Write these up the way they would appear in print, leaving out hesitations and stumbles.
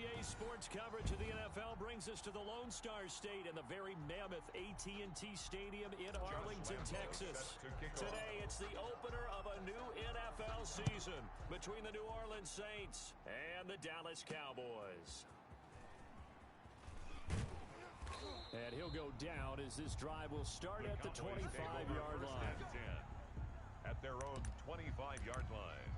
NBA sports coverage of the NFL brings us to the Lone Star State and the very mammoth AT&T Stadium in Arlington, Texas. Today, it's the opener of a new NFL season between the New Orleans Saints and the Dallas Cowboys. And he'll go down as this drive will start at the 25-yard line. At their own 25-yard line.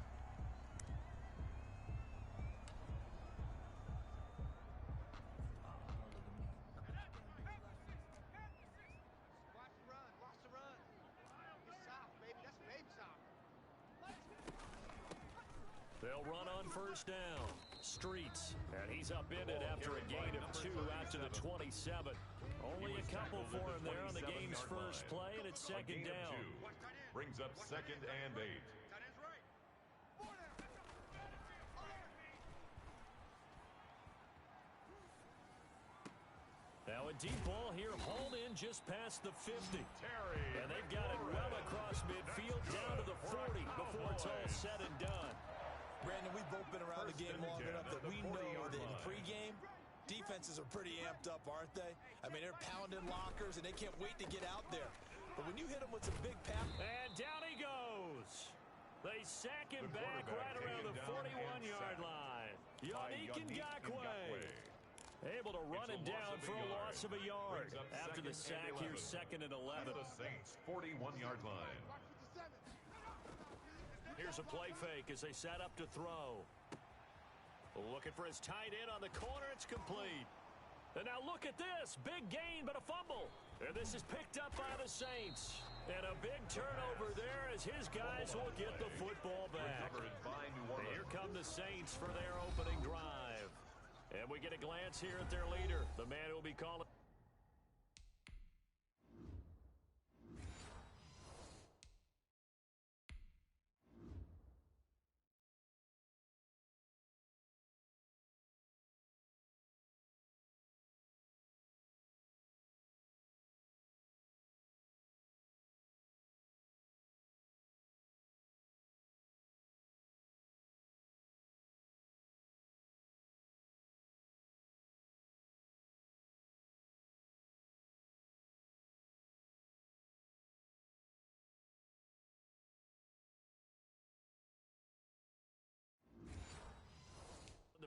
They'll run on first down. Streets. And he's upended after a gain of 2 out to the 27. Only a couple for him there on the game's first play, and it's second down. Brings up 2nd and 8. Now a deep ball here, hauled in just past the 50. And they've got it well across midfield down to the 40 before it's all said and done. Brandon, we've both been around the game long enough that we know that in pregame, defenses are pretty amped up, aren't they? I mean, they're pounding lockers, and they can't wait to get out there. But when you hit them with some big pass... And down he goes. They sack him back right around the 41-yard line. Yannick Ngakoue. Able to run him down for a loss of a yard. After the sack, here's 2nd and 11. The Saints' 41-yard line. Here's a play fake as they set up to throw. Looking for his tight end on the corner. It's complete. And now look at this. Big gain, but a fumble. And this is picked up by the Saints. And a big turnover there as his guys will get the football back. Here come the Saints for their opening drive. And we get a glance here at their leader, the man who will be calling.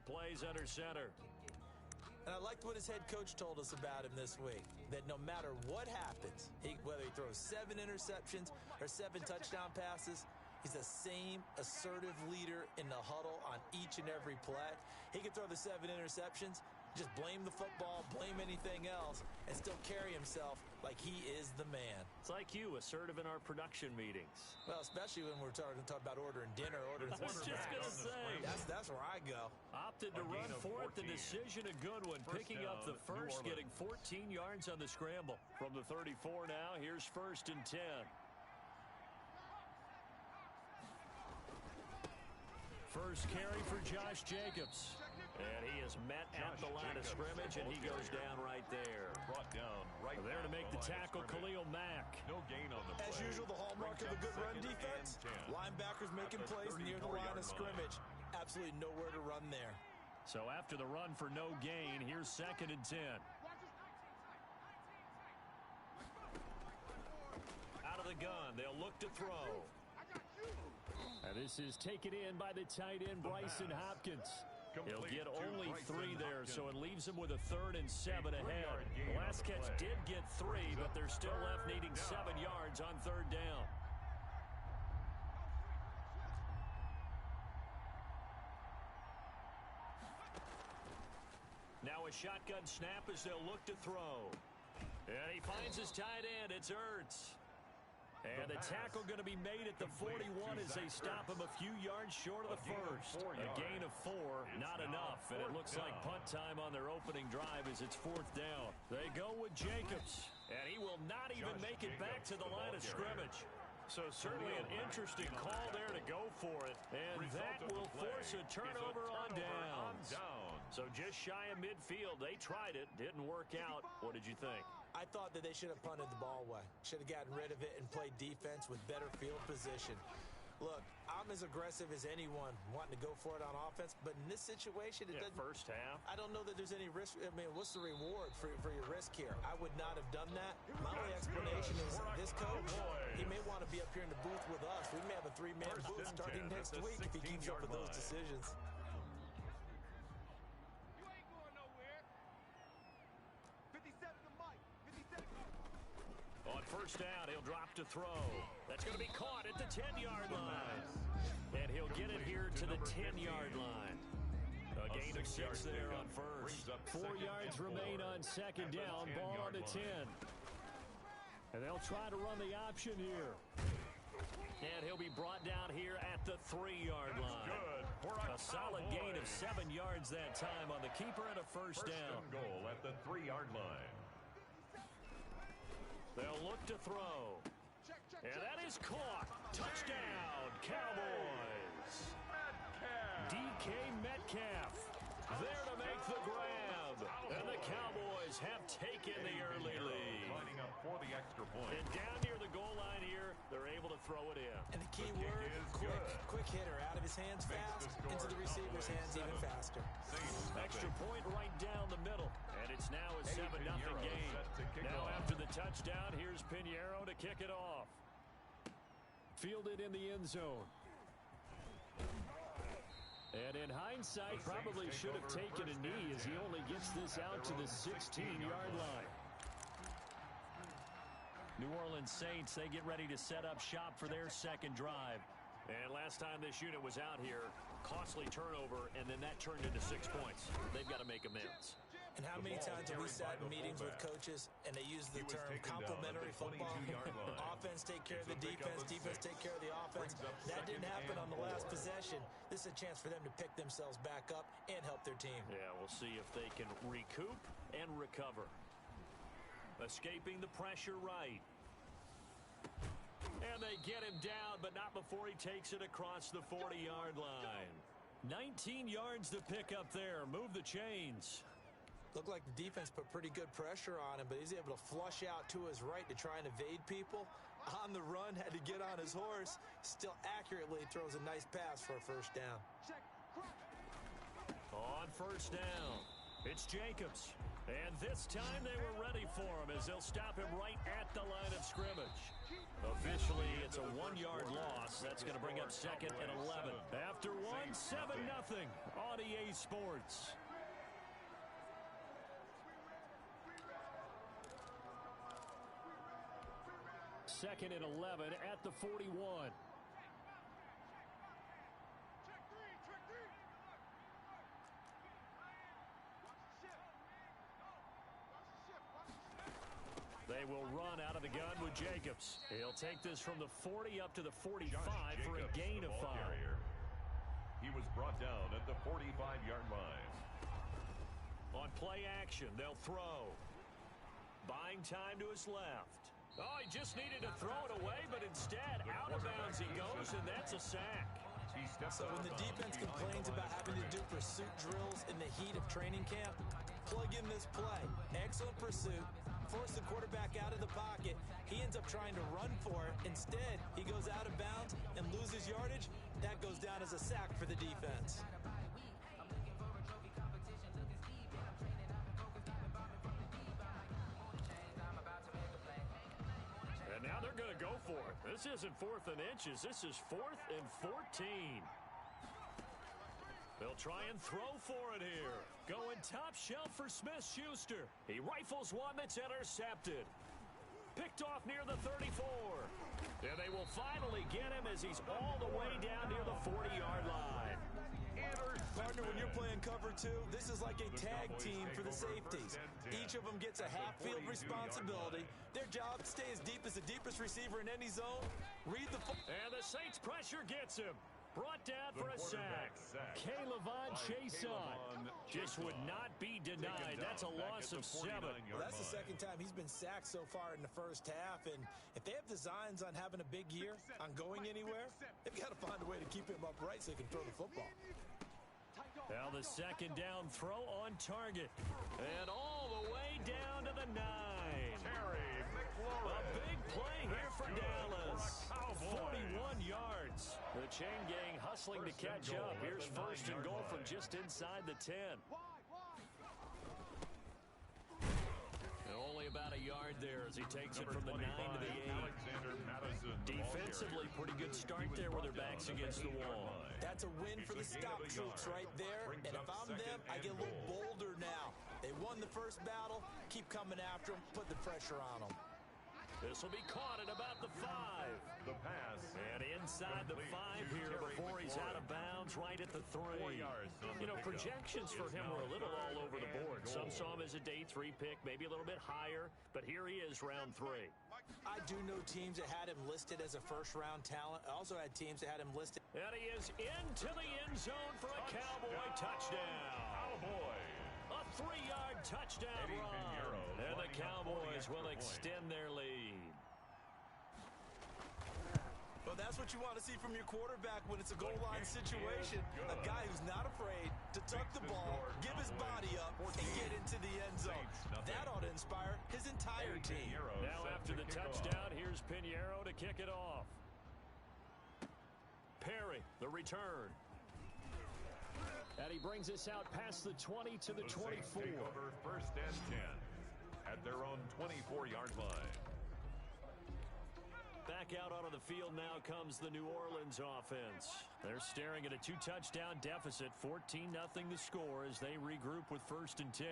Plays under center. And I liked what his head coach told us about him this week, that no matter what happens, whether he throws 7 interceptions or 7 touchdown passes, he's the same assertive leader in the huddle on each and every play. He can throw the 7 interceptions, just blame the football, blame anything else, and still carry himself like he is the man. It's like you, assertive in our production meetings. Well, especially when we're talking about ordering dinner, ordering I was just going to say. That's where I go. Opted to run for it. The decision a good one. Picking up the first, getting 14 yards on the scramble. From the 34 now, here's 1st and 10. First carry for Josh Jacobs. And he is met at the line of scrimmage, and he goes down right there. Brought down right there to make the tackle, Khalil Mack. No gain on the play. As usual, the hallmark of a good run defense, linebackers making plays near the line of scrimmage. Absolutely nowhere to run there. So after the run for no gain, here's 2nd and 10. Out of the gun, they'll look to throw. And this is taken in by the tight end, Bryson Hopkins. He'll get only 3 there, so it leaves him with a 3rd and 7 ahead. The last catch did get 3, but they're still left needing 7 yards on 3rd down. Now a shotgun snap as they'll look to throw. And he finds his tight end. It's Ertz. And the tackle going to be made at the 41 as they stop him a few yards short of the first. A gain of 4, not enough. And it looks like punt time on their opening drive as it's 4th down. They go with Jacobs. And he will not even make it back to the line of scrimmage. So certainly an interesting call there to go for it. And that will force a turnover on downs. So just shy of midfield. They tried it. Didn't work out. What did you think? I thought that they should have punted the ball away. Should have gotten rid of it and played defense with better field position. Look, I'm as aggressive as anyone wanting to go for it on offense, but in this situation, it doesn't. First half. I don't know that there's any risk. I mean, what's the reward for your risk here? I would not have done that. My only explanation is this coach, he may want to be up here in the booth with us. We may have a three-man booth starting next week if he keeps up with those decisions. You ain't going nowhere. 57 to Mike. 57. On first down, he'll drop to throw. That's going to be caught at the 10-yard line. And he'll get it here to the 10-yard line. A gain of 6 there on first. 4 yards remain on second down. Ball on the 10. And they'll try to run the option here. And he'll be brought down here at the 3-yard line. A solid gain of 7 yards that time on the keeper and a first down. Goal at the 3-yard line. They'll look to throw. And that is caught. Touchdown, Cowboys. DK Metcalf there to make the grab. And the Cowboys have taken the early lead. Lining up for the extra point. And down near the goal line here, they're able to throw it in. And the key word, quick hitter. Out of his hands fast, into the receiver's hands even faster. Extra point right down the middle. And it's now a 7-0 game. Now after the touchdown, here's Pinheiro to kick it off. Fielded in the end zone. And in hindsight, probably should have taken a knee as he only gets this out to the 16-yard line. New Orleans Saints, they get ready to set up shop for their second drive. And last time this unit was out here, costly turnover, and then that turned into 6 points. They've got to make amends. And how many times have we sat in meetings with coaches and they use the term complementary football? Offense take care of the defense, defense take care of the offense. That didn't happen on the last possession. This is a chance for them to pick themselves back up and help their team. Yeah, we'll see if they can recoup and recover. Escaping the pressure right. And they get him down, but not before he takes it across the 40-yard line. 19 yards to pick up there. Move the chains. Looked like the defense put pretty good pressure on him, but he's able to flush out to his right to try and evade people. On the run, had to get on his horse. Still accurately throws a nice pass for a first down. On first down, it's Jacobs. And this time they were ready for him as they'll stop him right at the line of scrimmage. Officially, it's a 1-yard loss. That's going to bring up second and 11. After one, 7-0 on EA Sports. Second and 11 at the 41. They will run out of the gun with Jacobs. He'll take this from the 40 up to the 45 for a gain of 5. He was brought down at the 45-yard line. On play action, they'll throw. Buying time to his left. Oh, he just needed to throw it away, but instead, out of bounds he goes, and that's a sack. So when the defense complains about having to do pursuit drills in the heat of training camp, plug in this play. Excellent pursuit. Force the quarterback out of the pocket. He ends up trying to run for it. Instead, he goes out of bounds and loses yardage. That goes down as a sack for the defense. And now they're going to go for it. This isn't 4th and inches. This is 4th and 14. They'll try and throw for it here. Going top shelf for Smith-Schuster. He rifles one that's intercepted. Picked off near the 34. And they will finally get him as he's all the way down near the 40-yard line. Partner, when you're playing cover 2, this is like a tag team for the safeties. Each of them gets a half-field responsibility. Their job, stay as deep as the deepest receiver in any zone. Read the... And the Saints pressure gets him. Brought down for a sack. Kaylavon Chason just would not be denied. That's a loss of 7. Well, that's the second time he's been sacked so far in the first half. And if they have designs on having a big year, on going anywhere, they've got to find a way to keep him upright so he can throw the football. Now the second down throw on target. And all the way down to the 9. A big play here for Dallas. 41 yards. The chain gang hustling to catch up. Here's first and goal from just inside the 10. Only about a yard there as he takes it from the 9 to the 8. Defensively, pretty good start there with their backs against the wall. That's a win for the stop troops right there. And if I'm them, I get a little bolder now. They won the first battle. Keep coming after them. Put the pressure on them. This will be caught at about the 5. The pass. And inside the 5 here before he's out of bounds right at the 3. You know, projections for him were a little all over the board. Some saw him as a day 3 pick, maybe a little bit higher. But here he is, round 3. I do know teams that had him listed as a first-round talent. I also had teams that had him listed. And he is into the end zone for a Cowboy touchdown. Cowboy. A 3-yard touchdown run. And the Cowboys will extend their lead. Well, that's what you want to see from your quarterback when it's a goal line situation. A guy who's not afraid to tuck the ball, give his body up, and get into the end zone. That ought to inspire his entire team. Now after the touchdown, here's Pinheiro to kick it off. Perry, the return. And he brings us out past the 20 to the 24. Take over first and 10 at their own 24-yard line. Back out onto the field now comes the New Orleans offense. They're staring at a 2-touchdown deficit, 14-0 the score as they regroup with first and 10.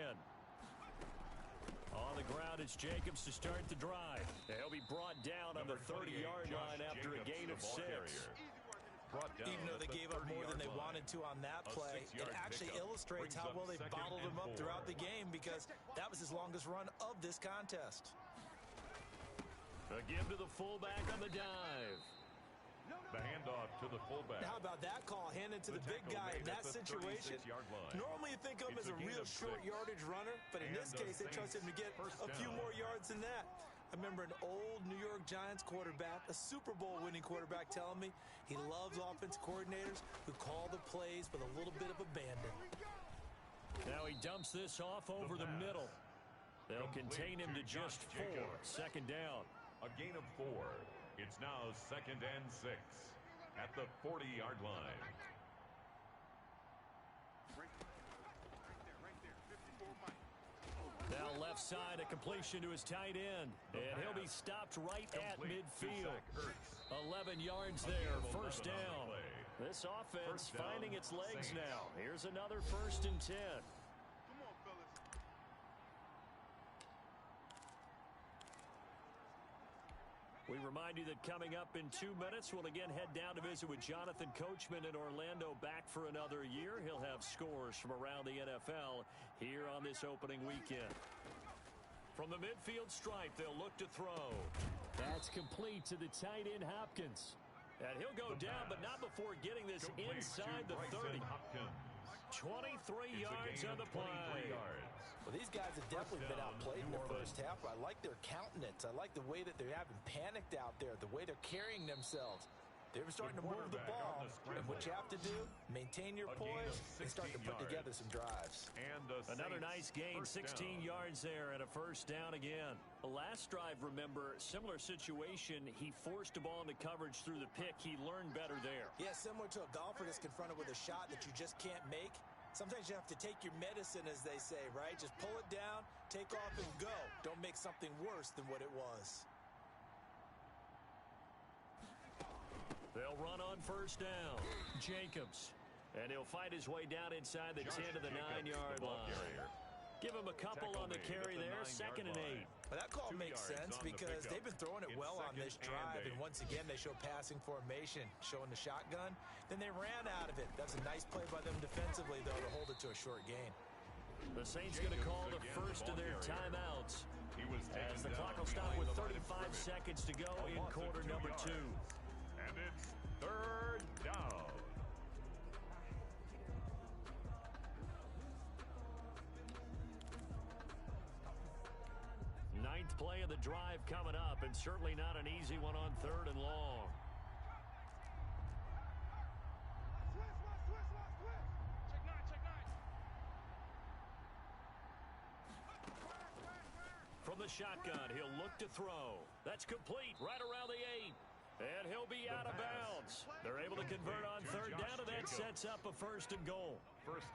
On the ground, it's Jacobs to start the drive. He'll be brought down on the 30-yard line after a gain of 6. Even though they gave up more than they wanted to on that play, it actually illustrates how well they bottled him up throughout the game because that was his longest run of this contest. A give to the fullback on the dive. The handoff to the fullback. How about that call handed to the big guy in that situation? Normally you think of him as a real short yardage runner, but in this case they trust him to get a few more yards than that. I remember an old New York Giants quarterback, a Super Bowl winning quarterback, telling me he loves offensive coordinators who call the plays with a little bit of abandon. Now he dumps this off over the middle. They'll contain him to just 4. Second down. A gain of 4. It's now second and 6 at the 40-yard line. Now left side, a completion to his tight end. And he'll be stopped right at midfield. 11 yards there, first down. This offense finding its legs now. Here's another first and 10. We remind you that coming up in 2 minutes, we'll again head down to visit with Jonathan Coachman in Orlando, back for another year. He'll have scores from around the NFL here on this opening weekend. From the midfield stripe, they'll look to throw. That's complete to the tight end Hopkins. And he'll go down, but not before getting this inside the 30. 23 yards on the play. Well, these guys have definitely been outplayed in the first half. I like their countenance. I like the way that they haven't panicked out there, the way they're carrying themselves. They're starting to move the ball, and what you have to do, maintain your poise and start to put together some drives. Another nice gain, 16 yards there and a first down again. The last drive, remember, similar situation. He forced the ball into coverage through the pick. He learned better there. Yeah, similar to a golfer that's confronted with a shot that you just can't make. Sometimes you have to take your medicine, as they say, right? Just pull it down, take off, and go. Don't make something worse than what it was. They'll run on first down. Jacobs. And he'll fight his way down inside the 10 to the 9-yard line. Give him a couple on the carry there, second and 8. Well, that call makes sense because they've been throwing it well on this drive, and once again they show passing formation, showing the shotgun. Then they ran out of it. That's a nice play by them defensively, though, to hold it to a short gain. The Saints going to call the first of their timeouts as the clock will stop with 35 seconds to go in quarter number 2. And it's third down. Ninth play of the drive coming up, and certainly not an easy one on third and long. From the shotgun, he'll look to throw. That's complete right around the 8. And he'll be out of bounds. They're able to convert on third down, and that sets up a 1st and goal.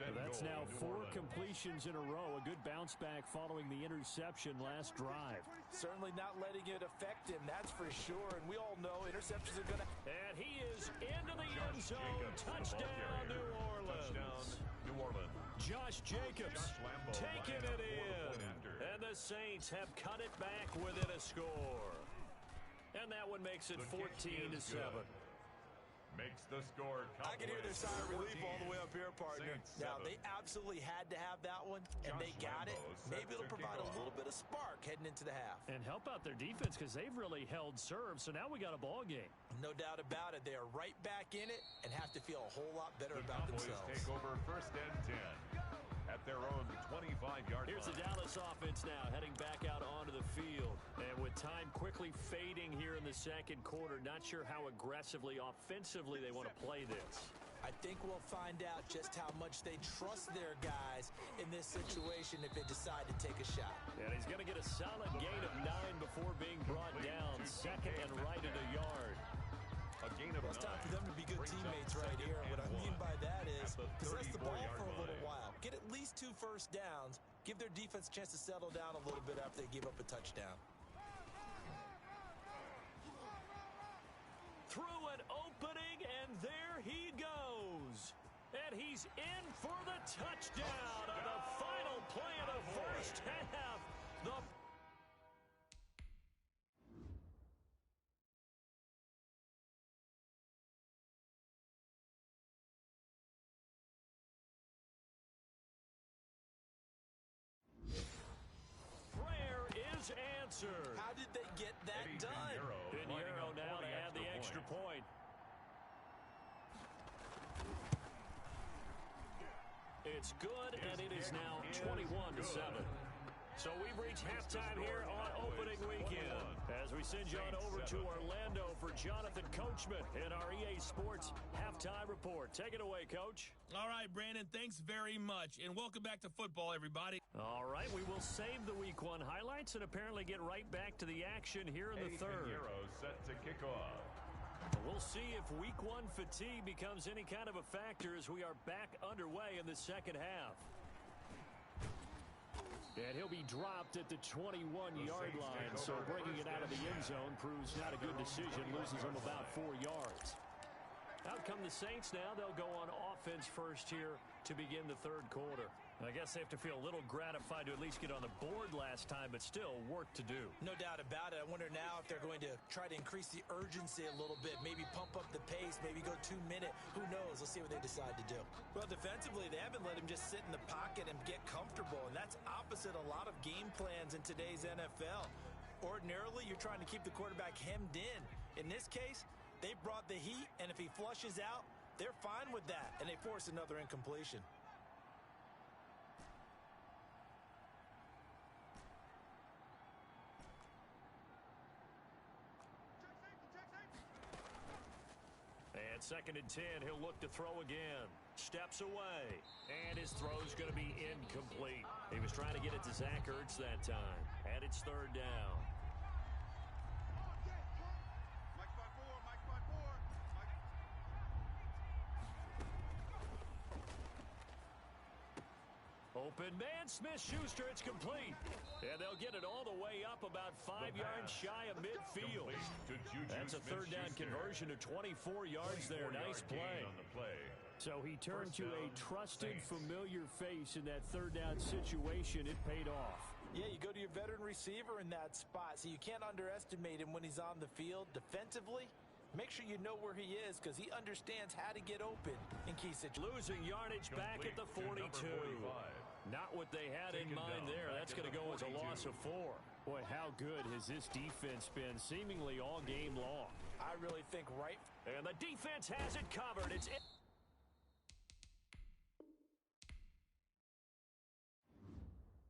That's now 4 completions in a row. A good bounce back following the interception last drive. Certainly not letting it affect him, that's for sure. And we all know interceptions are going to... And he is into the end zone. Touchdown, New Orleans. Josh Jacobs taking it in. And the Saints have cut it back within a score. And that one makes it 14-7. Makes the score. I can hear their sigh of relief all the way up here, partner. Now, they absolutely had to have that one, and they got it. Maybe it'll provide a little bit of spark heading into the half. And help out their defense because they've really held serve, so now we got a ball game. No doubt about it. They are right back in it and have to feel a whole lot better about themselves. Take over 1st and 10 at their own 25-yard line. Here's the Dallas offense now heading back out onto the field. And with time quickly fading here in the second quarter, not sure how aggressively, offensively they want to play this. I think we'll find out just how much they trust their guys in this situation if they decide to take a shot. And he's going to get a solid gain of 9 before being brought down. 2nd and right at a yard. It's time for them to be good teammates right here. And what I mean by that is possess the ball for a little while. Get at least 2 first downs. Give their defense a chance to settle down a little bit after they give up a touchdown. Through an opening, and there he goes. And he's in for the touchdown on the final play of the first half. Prayer is answered. How did they get that done? Pinheiro now to add the extra point. It's good, and it is now 21-7. So we've reached halftime here on opening weekend. As we send you on over to Orlando for Jonathan Coachman in our EA Sports Halftime Report. Take it away, Coach. All right, Brandon, thanks very much. And welcome back to football, everybody. All right, we will save the Week 1 highlights and apparently get right back to the action here in the third. Set to kick off. We'll see if Week 1 fatigue becomes any kind of a factor as we are back underway in the second half. And he'll be dropped at the 21-yard line, so bringing it out of the end zone proves not a good decision, loses him about 4 yards. Out come the Saints now. They'll go on offense first here to begin the third quarter. I guess they have to feel a little gratified to at least get on the board last time, but still work to do. No doubt about it. I wonder now if they're going to try to increase the urgency a little bit, maybe pump up the pace, maybe go 2-minute. Who knows? Let's see what they decide to do. Well, defensively, they haven't let him just sit in the pocket and get comfortable, and that's opposite a lot of game plans in today's NFL. Ordinarily, you're trying to keep the quarterback hemmed in. In this case, they brought the heat, and if he flushes out, they're fine with that, and they force another incompletion. And 2nd and 10, he'll look to throw again. Steps away, and his throw's going to be incomplete. He was trying to get it to Zach Ertz that time, and it's 3rd down. Open man, Smith-Schuster, it's complete. And they'll get it all the way up about 5 yards shy of midfield. That's a 3rd down conversion to 24 yards there. Nice play. So he turned to a trusted, familiar face in that 3rd down situation. It paid off. Yeah, you go to your veteran receiver in that spot, so you can't underestimate him when he's on the field. Defensively, make sure you know where he is because he understands how to get open in key situations. Losing yardage back at the 42. Not what they had in mind there. That's going to go as a loss of 4. Boy, how good has this defense been seemingly all game long? I really think right. And the defense has it covered. It's